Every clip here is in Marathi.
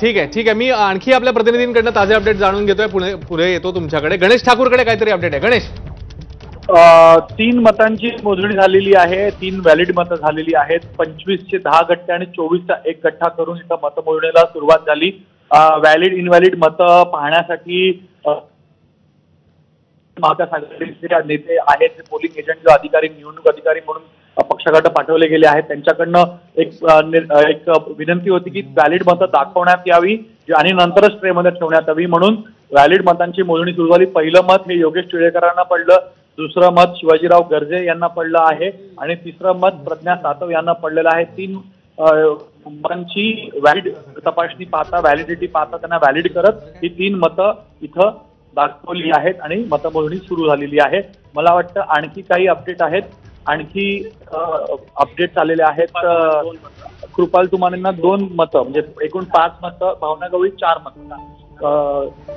ठीक आहे मी आणखी आपल्या प्रतिनिधींकडून ताजे अपडेट जाणून घेतोय. पुढे येतो तुमच्याकडे. गणेश ठाकूरकडे काहीतरी अपडेट आहे. गणेश, 3 मतांची मोजणी झालेली आहे. 3 व्हॅलिड मतं झालेली आहेत. 25चे 10 गट्टे आणि 24चा 1 गठ्ठा करून इथं मतमोजणीला सुरुवात झाली. व्हॅलिड इनव्हॅलिड मतं पाहण्यासाठी महाविकास आघाडीचे नेते आहेत, पोलिंग एजंट जो अधिकारी, निवडणूक अधिकारी म्हणून पक्षाकडे पाठवले गेले आहेत, त्यांच्याकडनं एक विनंती होती की व्हॅलिड मतं दाखवण्यात यावी आणि नंतरच ट्रेमध्ये ठेवण्यात यावी. म्हणून व्हॅलिड मतांची मोजणी सुरू झाली. पहिलं मत हे योगेश टिळेकरांना पडलं, दुसरं मत शिवाजीराव गर्जे यांना पडलं आहे आणि तिसरं मत प्रज्ञा सातव यांना पडलेलं आहे. 3 मतांची व्हॅलिड तपासणी पाहता, व्हॅलिडिटी पाहता त्यांना व्हॅलिड करत ही 3 मतं इथं दाखवली आहेत आणि मतमोजणी सुरू झालेली आहे. मला वाटतं आणखी काही अपडेट आहेत. आणखी अपडेट्स आलेले आहेत. कृपाल तुमानेंना 2 मतं म्हणजे एकूण 5 मतं, भावना गवळी 4 मतं.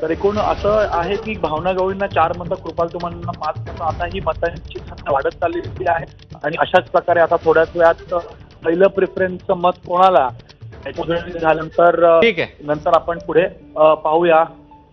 तर एकूण असं आहे की भावना गवळींना 4 मतं, कृपाल तुमानेंना 5 मतं. आता ही मतांची संख्या वाढत चाललेली आहे आणि अशाच प्रकारे आता थोड्याच वेळात पहिलं प्रेफरन्सचं मत कोणाला झाल्यानंतर नंतर आपण पुढे पाहूया.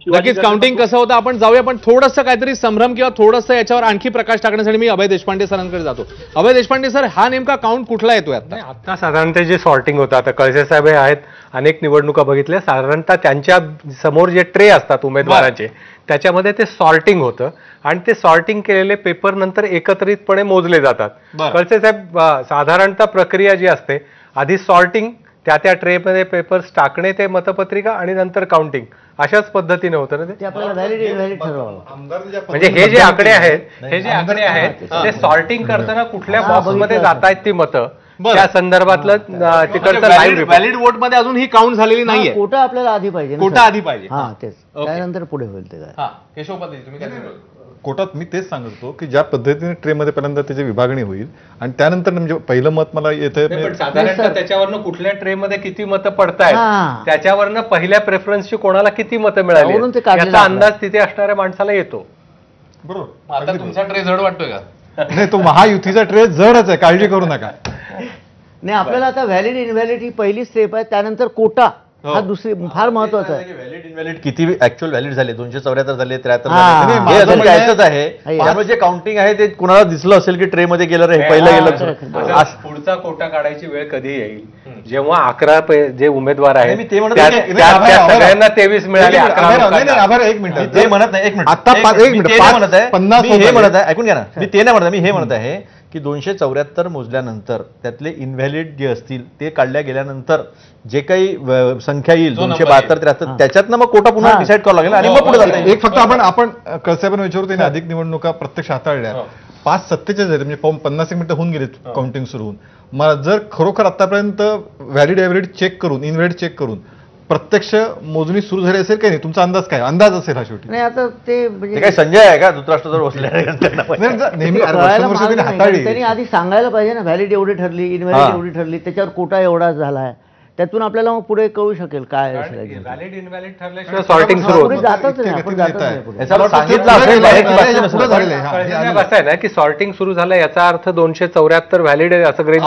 नक्कीच काउंटिंग कसं होतं आपण जाऊया, पण थोडंसं काहीतरी संभ्रम किंवा थोडंसं याच्यावर आणखी प्रकाश टाकण्यासाठी मी अभय देशपांडे सरांकडे जातो. अभय देशपांडे सर, हा नेमका काउंट कुठला येतोय आता? साधारणतः जे सॉर्टिंग होतं, आता कळसे साहेब आहेत, अनेक निवडणुका बघितल्या, साधारणतः त्यांच्या समोर जे ट्रे असतात उमेदवारांचे त्याच्यामध्ये ते सॉर्टिंग होतं आणि ते सॉर्टिंग केलेले पेपर नंतर एकत्रितपणे मोजले जातात. कळसे साहेब, साधारणतः प्रक्रिया जी असते, आधी सॉर्टिंग, त्या ट्रेमध्ये पेपर्स टाकणे, ते मतपत्रिका आणि नंतर काउंटिंग, अशाच पद्धतीने होतं ना ते. आपल्याला व्हॅलिड इनव्हॅलिड ठरवावं. म्हणजे हे जे आकडे आहेत ते सॉर्टिंग करताना कुठल्या बॉक्समध्ये जात आहेत ती मतं, त्या संदर्भातलं तिकडचं व्हॅलिड वोट मध्ये अजून ही काउंट झालेली नाहीये. कोटा आपल्याला आधी पाहिजे. कोटा आधी पाहिजे. हा, तेच. त्यानंतर पुढे होईल ते काय. केशव पाटील, तुम्ही काय सांगाल? कोटात मी तेच सांगतो की ज्या पद्धतीने ट्रेमध्ये पहिल्यांदा त्याची विभागणी होईल आणि त्यानंतर म्हणजे पहिलं मत मला येतं, साधारणतः त्याच्यावरनं कुठल्या ट्रेमध्ये किती मतं पडतायत, त्याच्यावरनं पहिल्या प्रेफरन्सची कोणाला किती मतं मिळाली याचा अंदाज तिथे असणाऱ्या माणसाला येतो. बरोबर. आता तुमचा ट्रे जड वाटतोय का? नाही, तो महायुतीचा ट्रे जडच आहे, काळजी करू नका. नाही, आपल्याला आता व्हॅलिड इनव्हॅलिड ही पहिली स्टेप आहे. त्यानंतर कोटा हा दुसरी फार महत्वाचा आहे. व्हॅलिड इनव्हॅलिड किती ऍक्च्युअल व्हॅलिड झाले, 274 झाले, 73 झाले, हे अजून यायचंच आहे. त्यामुळे जे काउंटिंग आहे ते कुणाला दिसलं असेल की ट्रे मध्ये गेलं रे, पहिलं गेलं. पुढचा कोटा काढायची वेळ कधी येईल, जेव्हा 11 जे उमेदवार आहेत ते म्हणत सगळ्यांना 23 मिळाले. एक मिनिट, ते म्हणत नाही, एक मिनिट, आता एक मिनिट, म्हणत आहे, मी हे म्हणत आहे, ऐकून घ्या ना, मी ते नाही म्हणत, मी हे म्हणत आहे की 274 मोजल्यानंतर त्यातले इनव्हॅलिड जे असतील ते काढल्या गेल्यानंतर जे काही संख्या येईल 272 73, त्याच्यातनं मग कोटा पुन्हा डिसाईड करावं लागेल आणि मग पुढे जाता येईल. एक फक्त आपण कळसाहेबांना विचारू, त्यांनी अधिक निवडणुका प्रत्यक्ष हाताळल्या, 5:47 म्हणजे 50 मिनिटं होऊन गेले काउंटिंग सुरू होऊन. मग जर खरोखर आतापर्यंत व्हॅलिड एव्हॅलिड चेक करून, इनव्हॅलिड चेक करून प्रत्यक्ष मोजणी सुरू झाली असेल काही नाही, तुमचा अंदाज काय अंदाज असेल हा शेवटी? नाही, आता ते म्हणजे काय संजय आहे का धृतराष्ट्र बसले नेहमी हाताळली. त्यांनी आधी सांगायला पाहिजे ना, व्हॅलिड एवढी ठरली, इनव्हॅलिड एवढी ठरली, त्याच्यावर कोटा एवढा झालाय, त्यातून आपल्याला मग पुढे कळू शकेल काय असेल. व्हॅलिड इनव्हॅलिड ठरल्याशिवाय सॉर्टिंग सुरू होतं. जातच नाही, आपण जातच नाही पुढे. कसं आहे ना की सॉर्टिंग सुरू झालं याचा अर्थ 274 व्हॅलिड आहे असं गृहीत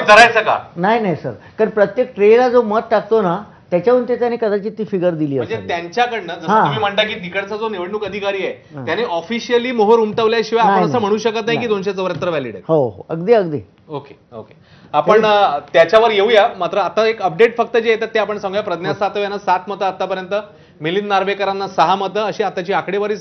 धरायचं का? नाही सर, कारण प्रत्येक ट्रेला जो मत टाकतो ना त्याच्यावरून ते त्याने कदाचित ती फिगर दिली म्हणजे त्यांच्याकडनं, जसं तुम्ही म्हणता की तिकडचा जो निवडणूक अधिकारी आहे त्याने ऑफिशियली मोहर उमटवल्याशिवाय आपण असं म्हणू शकत नाही की 274 व्हॅलिड आहे. हो, अगदी. ओके. आपण त्याच्यावर येऊया. मात्र आता एक अपडेट फक्त जे येतात ते आपण सांगूया. प्रज्ञा सातव यांना 7 मतं आतापर्यंत, मिलिंद नार्वेकरांना 6 मतं, अशी आताची आकडेवारी